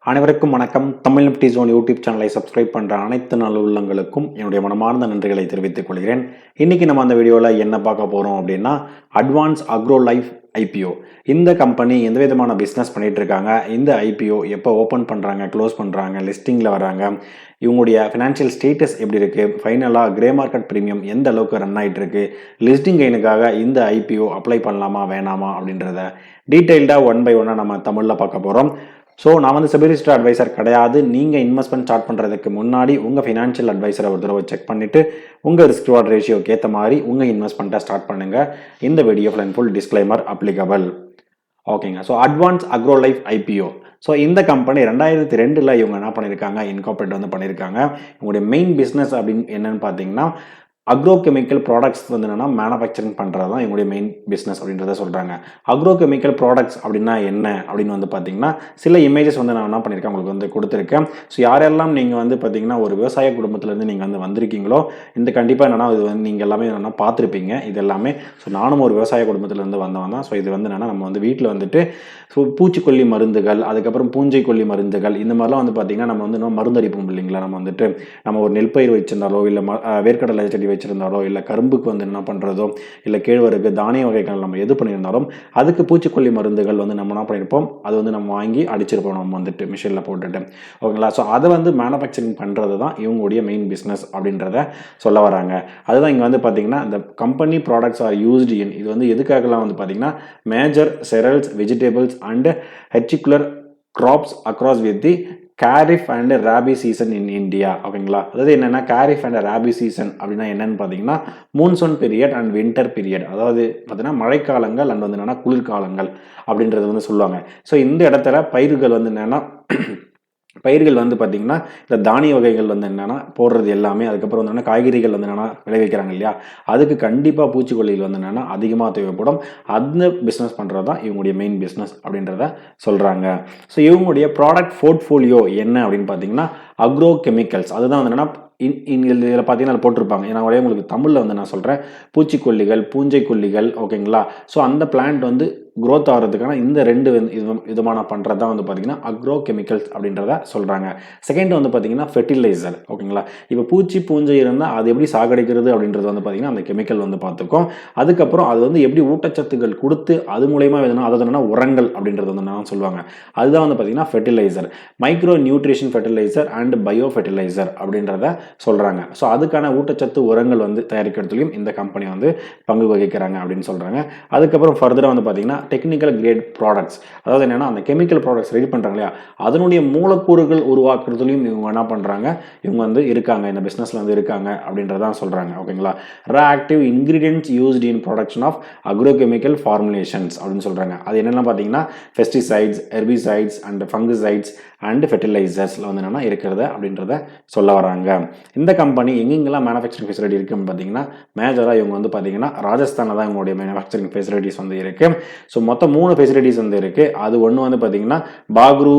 அனைவருக்கும் வணக்கம். Tamil Nifty zone YouTube சேனலை சப்ஸ்கிரைப் பண்ணுற அனைத்து நல்ல உள்ளங்களுக்கும் என்னுடைய மனமார்ந்த நன்றிகளை தெரிவித்துக் கொள்கிறேன். இன்றைக்கி நம்ம அந்த வீடியோவில் என்ன பார்க்க போகிறோம் அப்படின்னா, அட்வான்ஸ் அக்ரோ லைஃப் ஐபிஓ. இந்த கம்பெனி எந்த விதமான பிஸ்னஸ் பண்ணிகிட்டு இருக்காங்க, இந்த ஐபிஓ எப்போ ஓப்பன் பண்ணுறாங்க, க்ளோஸ் பண்ணுறாங்க, லிஸ்டிங்கில் வராங்க, இவங்களுடைய ஃபினான்ஷியல் ஸ்டேட்டஸ் எப்படி இருக்குது, ஃபைனலாக கிரே மார்க்கெட் ப்ரீமியம் எந்த அளவுக்கு ரன் ஆகிட்டு இருக்கு, லிஸ்டிங் கெயினுக்காக இந்த ஐபிஓ அப்ளை பண்ணலாமா வேணாமா அப்படின்றத டீட்டெயில்டாக ஒன் பை ஒன்னாக நம்ம தமிழில் பார்க்க போகிறோம். ஸோ நான் வந்து செபி ரிஜிஸ்டர்ட் அட்வைசர் கிடையாது. நீங்கள் இன்வெஸ்ட்மெண்ட் ஸ்டார்ட் பண்ணுறதுக்கு முன்னாடி உங்கள் ஃபினான்ஷியல் அட்வைசரை ஒரு தடவை செக் பண்ணிவிட்டு உங்கள் ரிஸ்க் ரிவார்ட் ரேஷியோக்கு ஏற்ற மாதிரி உங்கள் இன்வெஸ்ட்மெண்ட்டை ஸ்டார்ட் பண்ணுங்கள். இந்த video full and full disclaimer applicable. ஓகேங்க. So Advance Agro Life IPO. So இந்த கம்பெனி 2002 இவங்க என்ன பண்ணியிருக்காங்க, இன்கார்பரேட் வந்து பண்ணியிருக்காங்க. இவங்களுடைய மெயின் பிஸ்னஸ் அப்படின்னு என்னன்னு பார்த்தீங்கன்னா, அக்ரோ கெமிக்கல் ப்ராடக்ட்ஸ் வந்து என்னென்னா மேனுஃபேக்சரிங் பண்ணுறது தான் எங்களுடைய மெயின் பிஸ்னஸ் அப்படின்றத சொல்கிறாங்க. அக்ரோ கெமிக்கல் ப்ராடக்ட்ஸ் அப்படின்னா என்ன அப்படின்னு வந்து பார்த்தீங்கன்னா, சில இமேஜஸ் வந்து நான் என்ன பண்ணியிருக்கேன் உங்களுக்கு வந்து கொடுத்துருக்கேன். ஸோ யாரெல்லாம் நீங்கள் வந்து பார்த்தீங்கன்னா ஒரு விவசாய குடும்பத்திலேருந்து நீங்கள் வந்து வந்திருக்கீங்களோ, இந்த கண்டிப்பாக என்னென்னா இது வந்து நீங்கள் எல்லாமே என்னென்னா பார்த்துருப்பீங்க இது எல்லாமே. ஸோ நானும் ஒரு விவசாய குடும்பத்திலேருந்து வந்தவன் தான். ஸோ இது வந்து என்னென்னா நம்ம வந்து வீட்டில் வந்துட்டு பூச்சிக்கொல்லி மருந்துகள், அதுக்கப்புறம் பூஞ்சை கொல்லி மருந்துகள், இந்த மாதிரிலாம் வந்து பார்த்தீங்கன்னா நம்ம வந்து இன்னும் மருந்தடிப்போம் இல்லைங்களா. நம்ம வந்துட்டு நம்ம ஒரு நெல் பயிர் வச்சிருந்தாலோ, இல்லை வேர்க்கடலை செடி வச்சிருந்தாலோ, இல்லை கரும்புக்கு வந்து என்ன பண்ணுறதோ, இல்லை கேழ்வரகு தானிய வகைகள் நம்ம எது பண்ணியிருந்தாலும் அதுக்கு பூச்சிக்கொல்லி மருந்துகள் வந்து நம்ம என்ன பண்ணியிருப்போம், அது வந்து நம்ம வாங்கி அடிச்சிருப்போம் நம்ம வந்துட்டு மிஷினில் போட்டுட்டு. ஓகேங்களா. ஸோ அதை வந்து மேனுஃபேக்சரிங் பண்ணுறது தான் இவங்களுடைய மெயின் பிஸ்னஸ் அப்படின்றத சொல்ல வராங்க. அதுதான் இங்கே வந்து பார்த்தீங்கன்னா இந்த company products are used in, இது வந்து எதுக்காகலாம் வந்து பார்த்தீங்கன்னா major cereals, vegetables and horticultural crops across with the kharif and rabi season in India. ஓகேங்களா. அதாவது என்னென்னா கேரிஃப் அண்ட் ராபி சீசன் அப்படின்னா என்னன்னு பார்த்தீங்கன்னா monsoon period and winter period. அதாவது பார்த்தீங்கன்னா மழைக்காலங்கள் அண்ட் வந்து என்னென்னா குளிர்காலங்கள் அப்படின்றது வந்து சொல்லுவாங்க. ஸோ இந்த இடத்துல பயிர்கள் வந்து என்னென்னா பயிர்கள் வந்து பார்த்திங்கன்னா இந்த தானிய வகைகள் வந்து என்னென்னா போடுறது எல்லாமே, அதுக்கப்புறம் வந்து என்னென்னா காய்கறிகள் வந்து என்னென்னா விளைவிக்கிறாங்க இல்லையா, அதுக்கு கண்டிப்பாக பூச்சிக்கொல்லிகள் வந்து என்னென்னா அதிகமாக தேவைப்படும். அந்த பிஸ்னஸ் பண்ணுறது தான் இவங்களுடைய மெயின் பிஸ்னஸ் அப்படின்றத சொல்கிறாங்க. ஸோ இவங்களுடைய ப்ராடக்ட் போர்ட்ஃபோலியோ என்ன அப்படின்னு பார்த்தீங்கன்னா அக்ரோ கெமிக்கல்ஸ். அதுதான் வந்து என்னென்னா இதில் பார்த்தீங்கன்னா போட்டிருப்பாங்க. ஏன்னா ஒரே உங்களுக்கு தமிழில் வந்து நான் சொல்கிறேன், பூச்சிக்கொல்லிகள், பூஞ்சை கொல்லிகள். ஓகேங்களா. ஸோ அந்த பிளான்ட் வந்து க்ரோத் ஆகிறதுக்கான இந்த ரெண்டு விதமான பண்ணுறது தான் வந்து பார்த்தீங்கன்னா அக்ரோ கெமிக்கல்ஸ் அப்படின்றத சொல்கிறாங்க. செகண்ட் வந்து பார்த்தீங்கன்னா ஃபெர்டிலைசர். ஓகேங்களா. இப்போ பூச்சி பூஞ்சை இருந்தால் அது எப்படி சாகடிக்கிறது அப்படின்றது வந்து பார்த்தீங்கன்னா அந்த கெமிக்கல் வந்து பார்த்துக்கும். அதுக்கப்புறம் அது வந்து எப்படி ஊட்டச்சத்துக்கள் கொடுத்து அது மூலயமா எதுனா அதாவது என்னன்னா உரங்கள் அப்படின்றது வந்து நான் சொல்லுவாங்க. அதுதான் வந்து பார்த்தீங்கன்னா fertilizer, micro nutrition fertilizer and bio fertilizer அப்படின்றத சொல்கிறாங்க. ஸோ அதுக்கான ஊட்டச்சத்து உரங்கள் வந்து தயாரிக்கிறதுலையும் இந்த கம்பெனி வந்து பங்கு வகிக்கிறாங்க அப்படின்னு சொல்கிறாங்க. அதுக்கப்புறம் ஃபர்தராக வந்து பார்த்தீங்கன்னா டெக்னிக்கல் கிரேட் ப்ராடக்ட்ஸ், அதாவது என்னென்னா அந்த கெமிக்கல் ப்ராடக்ட்ஸ் ரெடி பண்ணுறாங்க இல்லையா, அதனுடைய மூலக்கூறுகள் உருவாக்குறதுலையும் இவங்க என்ன பண்ணுறாங்க, இவங்க வந்து இருக்காங்க, இந்த பிஸ்னஸில் வந்து இருக்காங்க அப்படின்றதான் சொல்கிறாங்க. ஓகேங்களா. Active ingredients used in production of agrochemical formulations அப்படின்னு சொல்கிறாங்க. அது என்னென்னா பார்த்தீங்கன்னா pesticides, herbicides and fungicides and ஃபெர்டிலைசர்ஸில் வந்து என்னென்னா இருக்கிறத அப்படின்றத சொல்ல வராங்க. இந்த கம்பெனி எங்கெங்கெல்லாம் மேனுஃபேக்சரிங் ஃபெசிலிட்டி இருக்குன்னு பார்த்தீங்கன்னா மேஜராக இவங்க வந்து பார்த்தீங்கன்னா ராஜஸ்தானில் தான் இவங்களுடைய மேனுஃபேக்சரிங் ஃபெசிலிட்டிஸ் வந்து இருக்குது. ஸோ மொத்தம் 3 ஃபெசிலிட்டிஸ் வந்து இருக்குது. அது ஒன்று வந்து பார்த்தீங்கன்னா பாக்ரு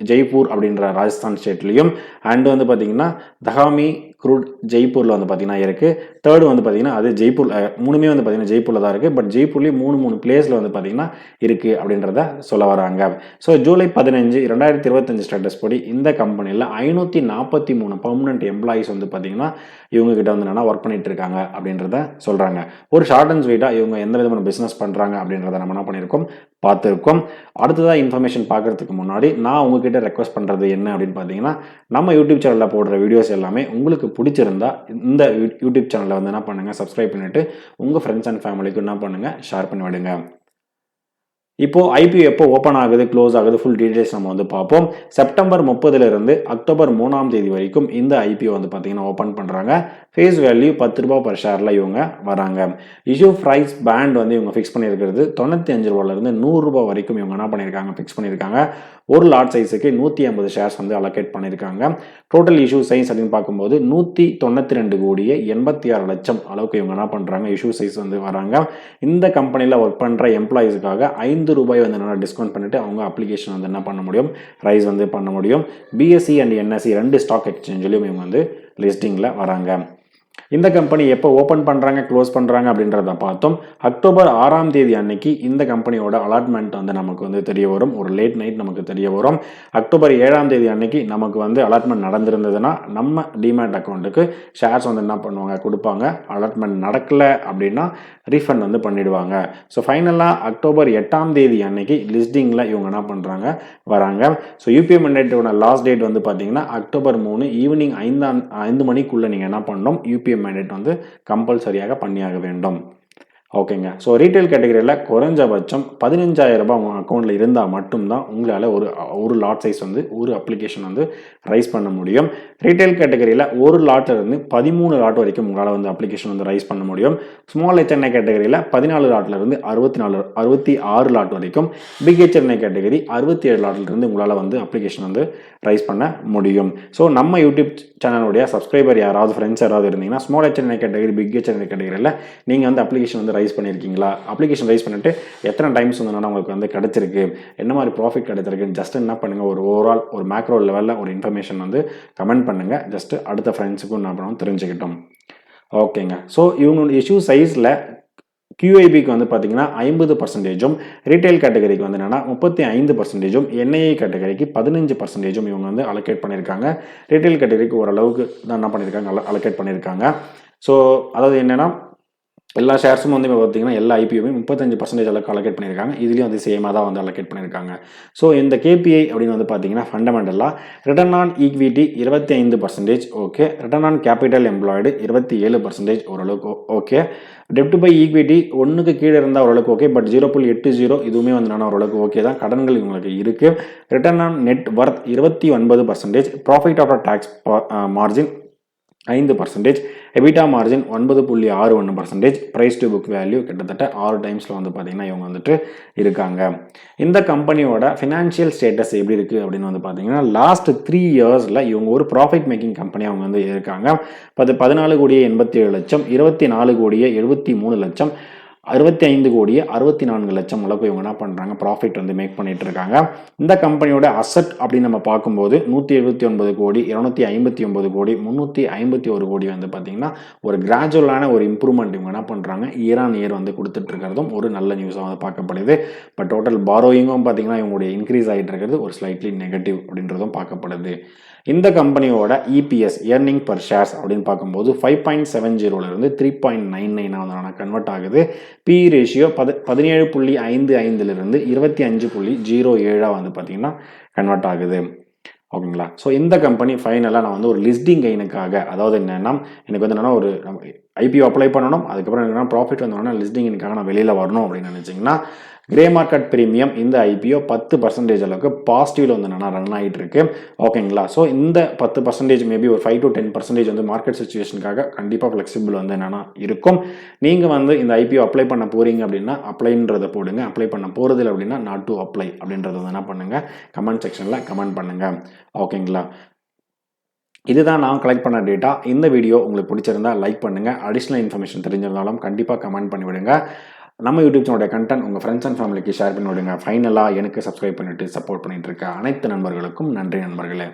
ஜெய்ப்பூர் அப்படின்ற ராஜஸ்தான் ஸ்டேட்லேயும், அண்ட் வந்து பார்த்தீங்கன்னா தஹாமி குரூட் ஜெய்ப்பூரில் வந்து பார்த்தீங்கன்னா இருக்குது. தேர்டு வந்து பார்த்தீங்கன்னா அது ஜெய்ப்பூர், மூணுமே வந்து பார்த்தீங்கன்னா ஜெய்ப்பூரில் தான் இருக்குது. பட் ஜெய்ப்பூர்லேயும் 3 பிளேஸில் வந்து பார்த்தீங்கன்னா இருக்குது அப்படின்றத சொல்ல வராங்க. ஸோ ஜூலை 15, 2025 ஸ்டேட்டஸ் படி இந்த கம்பெனியில் 543 பர்மனன்ட் எம்ப்ளாயிஸ் வந்து பார்த்தீங்கன்னா இவங்க கிட்ட வந்து என்னென்னா ஒர்க் பண்ணிட்டு இருக்காங்க அப்படின்றத சொல்கிறாங்க. ஒரு ஷார்ட் அண்ட் ஸ்வீட்டாக இவங்க எந்த விதமான பிஸ்னஸ் பண்ணுறாங்க அப்படின்றத நம்ம என்ன பண்ணியிருக்கோம் பார்த்துருக்கோம். அடுத்ததாக இன்ஃபர்மேஷன் பார்க்குறதுக்கு முன்னாடி நான் உங்ககிட்ட ரெக்வஸ்ட் பண்ணுறது என்ன அப்படின்னு பார்த்தீங்கன்னா, நம்ம யூடியூப் சேனலில் போடுற வீடியோஸ் எல்லாமே உங்களுக்கு பிடிச்சிருந்தா இந்த யூடியூப் சேனலில் வந்து என்ன பண்ணுங்கள், சப்ஸ்கிரைப் பண்ணிவிட்டு உங்கள் ஃப்ரெண்ட்ஸ் அண்ட் ஃபேமிலிக்கு என்ன பண்ணுங்கள், ஷேர் பண்ணி விடுங்க. இப்போது ஐபிஓ எப்போ ஓப்பன் ஆகுது, க்ளோஸ் ஆகுது, ஃபுல் டீடைல்ஸ் நம்ம வந்து பார்ப்போம். செப்டம்பர் 30 அக்டோபர் 3 வரைக்கும் இந்த ஐபிஓ வந்து பார்த்தீங்கன்னா ஓப்பன் பண்ணுறாங்க. ஃபேஸ் வேல்யூ 10 ரூபா பர் ஷேரில் இவங்க வராங்க. இஷ்யூ ப்ரைஸ் பேண்ட் வந்து இவங்க ஃபிக்ஸ் பண்ணியிருக்கிறது 95 ரூபாயிலிருந்து 100 ரூபா வரைக்கும் இவங்க என்ன பண்ணியிருக்காங்க, ஃபிக்ஸ் பண்ணியிருக்காங்க. ஒரு லாட் சைஸுக்கு 150 ஷேர்ஸ் வந்து அலோகேட் பண்ணியிருக்காங்க. டோட்டல் இஷ்யூ சைஸ் அப்படின்னு பார்க்கும்போது 192 கோடியே 86 லட்சம் அளவுக்கு இவங்க என்ன பண்ணுறாங்க, இஷ்யூ சைஸ் வந்து வராங்க. இந்த கம்பெனியில் ஒர்க் பண்ணுற எம்ப்ளாயிஸுக்காக 5 ரூபாய் வந்து என்னென்னா டிஸ்கவுண்ட் பண்ணிவிட்டு அவங்க அப்ளிகேஷன் வந்து என்ன பண்ண முடியும், ரைஸ் வந்து பண்ண முடியும். பிஎஸ்சி அண்ட் என்எஸ்சி 2 ஸ்டாக் எக்ஸ்சேஞ்சிலையும் இவங்க வந்து லிஸ்டிங்கில் வராங்க. இந்த கம்பெனி எப்போ ஓப்பன் பண்ணுறாங்க க்ளோஸ் பண்ணுறாங்க அப்படின்றத பார்த்தோம். அக்டோபர் 6ஆம் தேதி அன்னைக்கு இந்த கம்பெனியோட அலாட்மெண்ட் வந்து நமக்கு வந்து தெரிய வரும். ஒரு லேட் நைட் நமக்கு தெரிய வரும். அக்டோபர் 7ஆம் தேதி அன்னைக்கு நமக்கு வந்து அலாட்மெண்ட் நடந்திருந்ததுன்னா நம்ம டிமேட் அக்கௌண்ட்டுக்கு ஷேர்ஸ் வந்து என்ன பண்ணுவாங்க கொடுப்பாங்க. அலாட்மெண்ட் நடக்கலை அப்படின்னா ரீஃபண்ட் வந்து பண்ணிடுவாங்க. ஸோ ஃபைனலாக அக்டோபர் 8ஆம் தேதி அன்னைக்கு லிஸ்டிங்கில் இவங்க என்ன பண்ணுறாங்க வராங்க. ஸோ யூபிஐ மேண்டேட்டோட லாஸ்ட் டேட் வந்து பார்த்தீங்கன்னா அக்டோபர் 3 ஈவினிங் 5 மணிக்குள்ளே நீங்கள் என்ன பண்ணணும், யூபிஐ மேண்டேட் வந்து கம்பல்சரியாக பண்ணியாக வேண்டும். ஓகேங்க. ஸோ ரீட்டைல் கேட்டகரியில் குறைஞ்சபட்சம் 15,000 ரூபாய் உங்கள் அக்கௌண்ட்டில் இருந்தால் மட்டும்தான் உங்களால் ஒரு லாட் சைஸ் வந்து ஒரு அப்ளிகேஷன் வந்து ரைஸ் பண்ண முடியும். ரீட்டைல் கேட்டகரியில் ஒரு லாட்டில் இருந்து 13 லாட் வரைக்கும் உங்களால் வந்து அப்ளிகேஷன் வந்து ரைஸ் பண்ண முடியும். ஸ்மால் HNI கேட்டகரியில் 14 லாட்டில் இருந்து 66 லாட் வரைக்கும், பிக் HNI கேட்டகரி 67 லாட்டில் இருந்து உங்களால் வந்து அப்ளிகேஷன் வந்து ரைஸ் பண்ண முடியும். ஸோ நம்ம யூடியூப் சேனலுடைய சப்ஸ்கிரைபர் யாராவது ஃப்ரெண்ட்ஸ் யாராவது இருந்தீங்கன்னா small HNI category, big HNI கேட்டகரியில் நீங்கள் வந்து அப்ளிகேஷன் வந்து ரைஸ் பண்ணியிருக்கீங்களா, அப்ளிகேஷன் ரைஸ் பண்ணிட்டு எத்தனை டைம்ஸ் வந்து உங்களுக்கு வந்து கிடைச்சிருக்கு, என்ன மாதிரி ப்ராஃபிட் கிடைச்சிருக்குன்னு ஜஸ்ட் என்ன பண்ணுங்கள், ஒரு ஓவரால் ஒரு மேக்ரோ லெவலில் ஒரு இன்ஃபர்மேஷன் வந்து கமெண்ட் பண்ணுங்கள். ஜஸ்ட் அடுத்த ஃப்ரெண்ட்ஸுக்கும் என்ன பண்ணுவோம் தெரிஞ்சுக்கிட்டோம். ஓகேங்க. ஸோ இவங்களோட இஷ்யூ சைஸில் QIBக்கு வந்து பார்த்தீங்கன்னா 50%, ரீட்டைல் கேட்டகரிக்கு வந்து என்னன்னா 35%, NII கேட்டகரிக்கு 15% இவங்க வந்து அலோகேட் பண்ணியிருக்காங்க. ரீட்டைல் கேட்டகரிக்கு ஓரளவுக்கு தான் என்ன பண்ணியிருக்காங்க அலோகேட் பண்ணியிருக்காங்க. ஸோ அதாவது என்னன்னா எல்லா ஷேர்ஸும் வந்து பார்த்தீங்கன்னா எல்லா ஐபிஓமே 35% அளவுக்கு அலோகேட் பண்ணியிருக்காங்க. இதுலேயும் வந்து சேமாக தான் வந்து அலோகேட் பண்ணியிருக்காங்க. ஸோ இந்த KPI அப்படின்னு வந்து பார்த்தீங்கன்னா ஃபண்டமெண்டலாக return on equity 25%, okay. Return on capital employed 27% ஓரளவுக்கு ஓகே. டெப்ட் பை ஈக்விட்டி 1க்கு கீழே இருந்தால் ஓரளவுக்கு ஓகே. பட் 0.80 இதுவுமே வந்து நான் ஓரளவுக்கு ஓகே தான். கடன்கள் இவங்களுக்கு இருக்குது. Return on net worth 29%, profit after tax margin 5%, EBITDA margin 9.61%, price to book value கிட்டத்தட்ட 6 டைம்ஸில் வந்து பார்த்தீங்கன்னா இவங்க வந்துட்டு இருக்காங்க. இந்த கம்பெனியோட ஃபினான்ஷியல் ஸ்டேட்டஸ் எப்படி இருக்குது அப்படின்னு வந்து பார்த்தீங்கன்னா லாஸ்ட் 3 இயர்ஸில் இவங்க ஒரு ப்ராஃபிட் மேக்கிங் கம்பெனி அவங்க வந்து இருக்காங்க. 14,87,00,000, 24,73,00,000, 65,64,00,000 அளவுக்கு இவங்க என்ன பண்ணுறாங்க ப்ராஃபிட் வந்து மேக் பண்ணிட்டு இருக்காங்க. இந்த கம்பெனியோட அசட் அப்படின்னு நம்ம பார்க்கும்போது 179 கோடி, 259 கோடி, 351 கோடி வந்து பார்த்தீங்கன்னா ஒரு கிராஜுவலான ஒரு இம்ப்ரூவ்மெண்ட் இவங்க என்ன பண்ணுறாங்க இயர் ஆன் இயர் வந்து கொடுத்துட்டு இருக்கிறதும் ஒரு நல்ல நியூஸாக வந்து பார்க்கப்படுது. பட் டோட்டல் பாரோயிங்கும் பார்த்தீங்கன்னா இவங்களுடைய இன்க்ரீஸ் ஆகிட்டு இருக்கிறது ஒரு ஸ்லைட்லி நெகட்டிவ் அப்படின்றதும் பார்க்கப்படுது. இந்த கம்பெனியோட EPS earning per shares அப்படின்னு பார்க்கும்போது 5.70 3.99 கன்வெர்ட் ஆகுது. PE ரேஷியோ 17.55 25.07 வந்து பார்த்தீங்கன்னா கன்வெர்ட் ஆகுது. ஓகேங்களா. ஸோ இந்த கம்பெனி ஃபைனலாக நான் வந்து ஒரு லிஸ்டிங் கெயினுக்காக, அதாவது என்னென்னா எனக்கு வந்து என்னென்னா ஒரு IPO அப்ளை பண்ணணும், அதுக்கப்புறம் என்னென்னா ப்ராஃபிட் வந்தோன்னா லிஸ்டிங் கெயினுக்காக நான் வெளியில் வரணும் அப்படின்னு நினச்சிங்கன்னா கிரே மார்க்கெட் பிரீமியம் இந்த IPO 10% அளவுக்கு பாசிட்டிவ்ல வந்து என்னென்னா ரன் ஆகிட்டு இருக்கு. ஓகேங்களா. ஸோ இந்த 10% மேபி ஒரு 5 to 10% வந்து மார்க்கெட் சுச்சுவேஷனுக்காக கண்டிப்பாக ஃப்ளெக்சிபிள் வந்து என்னென்னா இருக்கும். நீங்கள் வந்து இந்த IPO அப்ளை பண்ண போகிறீங்க அப்படின்னா அப்ளைன்றதை போடுங்க. அப்ளை பண்ண போகிறது அப்படின்னா நாட் டு அப்ளை அப்படின்றத வந்து என்ன பண்ணுங்கள் கமெண்ட் செக்ஷனில் கமெண்ட் பண்ணுங்கள். ஓகேங்களா. இதுதான் நான் கலெக்ட் பண்ண டேட்டா. இந்த வீடியோ உங்களுக்கு பிடிச்சிருந்தா லைக் பண்ணுங்கள். அடிஷ்னல் இன்ஃபர்மேஷன் தெரிஞ்சிருந்தாலும் கண்டிப்பாக கமெண்ட் பண்ணி விடுங்க. நம்ம யூடியூப் சேனலோட கண்டென்ட் உங்கள் ஃப்ரெண்ட்ஸ் அண்ட் ஃபேமிலிக்கு ஷேர் பண்ணி விடுங்க. ஃபைனலாக எனக்கு சப்ஸ்கிரைப் பண்ணிவிட்டு சப்போர்ட் பண்ணிட்டு இருக்க அனைத்து நண்பர்களுக்கும் நன்றி நண்பர்களே.